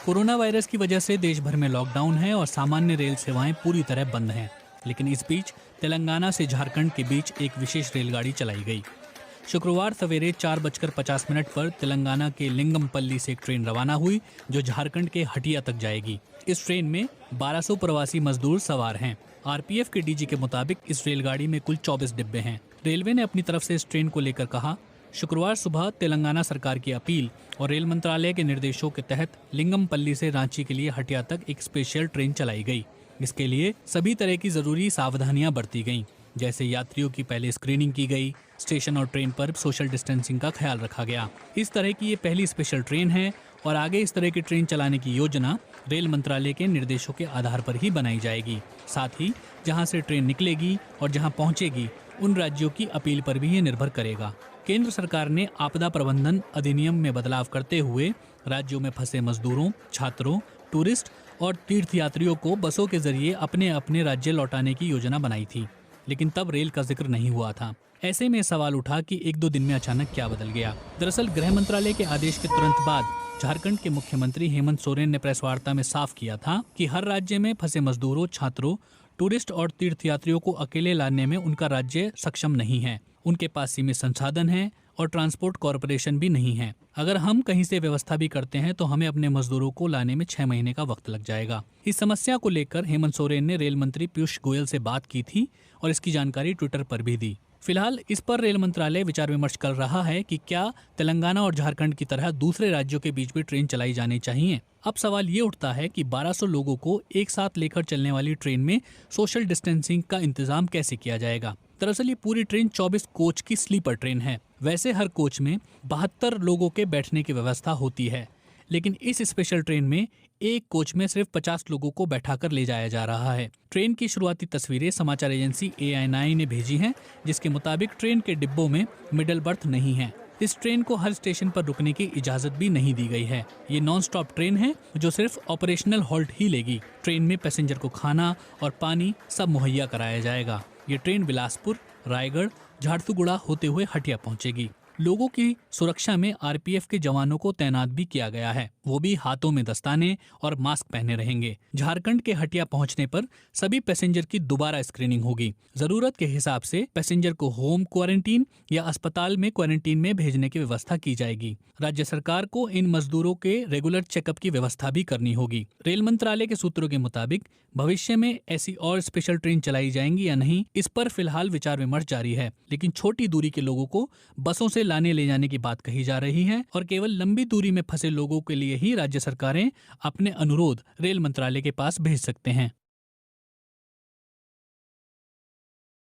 Corona virus की वजह से देश भर में लॉकडाउन है और सामान्य रेल सेवाएं पूरी तरह बंद हैं। लेकिन इस बीच तेलंगाना से झारखंड के बीच एक विशेष रेलगाड़ी चलाई गई। शुक्रवार सवेरे 4:50 पर तेलंगाना के लिंगमपल्ली से एक ट्रेन रवाना हुई जो झारखंड के हटिया तक जाएगी। इस ट्रेन में 1200 प्रवासी मजदूर सवार हैं। आरपीएफ के डीजी के मुताबिक इस रेलगाड़ी में कुल 24 डिब्बे हैं। रेलवे ने अपनी तरफ से इस ट्रेन को लेकर कहा, शुक्रवार सुबह तेलंगाना सरकार की अपील और रेल मंत्रालय के निर्देशों के तहत लिंगमपल्ली से रांची के लिए हटिया तक एक स्पेशल ट्रेन चलाई गई। इसके लिए सभी तरह की जरूरी सावधानियां बरती गईं, जैसे यात्रियों की पहले स्क्रीनिंग की गई, स्टेशन और ट्रेन पर सोशल डिस्टेंसिंग का ख्याल रखा गया। इस तरह की ये पहली स्पेशल ट्रेन है और आगे इस तरह की ट्रेन चलाने की योजना रेल मंत्रालय के निर्देशों के आधार पर ही बनाई जाएगी। साथ ही जहां से ट्रेन निकलेगी और जहां पहुंचेगी उन राज्यों की अपील पर भी ये निर्भर करेगा। केंद्र सरकार ने आपदा प्रबंधन अधिनियम में बदलाव करते हुए राज्यों में फंसे मजदूरों, छात्रों, टूरिस्ट और तीर्थयात्रियों को बसों के जरिए अपने अपने राज्य लौटाने की योजना बनाई थी, लेकिन तब रेल का जिक्र नहीं हुआ था। ऐसे में सवाल उठा कि एक दो दिन में अचानक क्या बदल गया। दरअसल गृह मंत्रालय के आदेश के तुरंत बाद झारखंड के मुख्यमंत्री हेमंत सोरेन ने प्रेस वार्ता में साफ किया था कि हर राज्य में फंसे मजदूरों, छात्रों, टूरिस्ट और तीर्थयात्रियों को अकेले लाने में उनका राज्य सक्षम नहीं है। उनके पास सीमित संसाधन हैं और ट्रांसपोर्ट कॉरपोरेशन भी नहीं है। अगर हम कहीं से व्यवस्था भी करते हैं तो हमें अपने मजदूरों को लाने में 6 महीने का वक्त लग जाएगा। इस समस्या को लेकर हेमंत सोरेन ने रेल मंत्री पीयूष गोयल से बात की थी और इसकी जानकारी ट्विटर पर भी दी। फिलहाल इस पर रेल मंत्रालय विचार विमर्श कर रहा है कि क्या तेलंगाना और झारखंड की तरह दूसरे राज्यों के बीच भी ट्रेन चलाई जानी चाहिए। अब सवाल ये उठता है कि 1200 लोगों को एक साथ लेकर चलने वाली ट्रेन में सोशल डिस्टेंसिंग का इंतजाम कैसे किया जाएगा। दरअसल ये पूरी ट्रेन 24 कोच की स्लीपर ट्रेन है। वैसे हर कोच में 72 लोगों के बैठने की व्यवस्था होती है, लेकिन इस स्पेशल ट्रेन में एक कोच में सिर्फ 50 लोगों को बैठाकर ले जाया जा रहा है। ट्रेन की शुरुआती तस्वीरें समाचार एजेंसी ANI ने भेजी हैं, जिसके मुताबिक ट्रेन के डिब्बों में मिडल बर्थ नहीं है। इस ट्रेन को हर स्टेशन पर रुकने की इजाजत भी नहीं दी गई है। ये नॉन स्टॉप ट्रेन है जो सिर्फ ऑपरेशनल हॉल्ट ही लेगी। ट्रेन में पैसेंजर को खाना और पानी सब मुहैया कराया जाएगा। ये ट्रेन बिलासपुर, रायगढ़, झारसुगुड़ा होते हुए हटिया पहुंचेगी। लोगों की सुरक्षा में आरपीएफ के जवानों को तैनात भी किया गया है। वो भी हाथों में दस्ताने और मास्क पहने रहेंगे। झारखंड के हटिया पहुंचने पर सभी पैसेंजर की दोबारा स्क्रीनिंग होगी। जरूरत के हिसाब से पैसेंजर को होम क्वारंटीन या अस्पताल में क्वारंटीन में भेजने की व्यवस्था की जाएगी। राज्य सरकार को इन मजदूरों के रेगुलर चेकअप की व्यवस्था भी करनी होगी। रेल मंत्रालय के सूत्रों के मुताबिक भविष्य में ऐसी और स्पेशल ट्रेन चलाई जाएंगी या नहीं, इस पर फिलहाल विचार विमर्श जारी है। लेकिन छोटी दूरी के लोगों को बसों से लाने ले जाने की बात कही जा रही है और केवल लंबी दूरी में फंसे लोगों के लिए ही राज्य सरकारें अपने अनुरोध रेल मंत्रालय के पास भेज सकते हैं।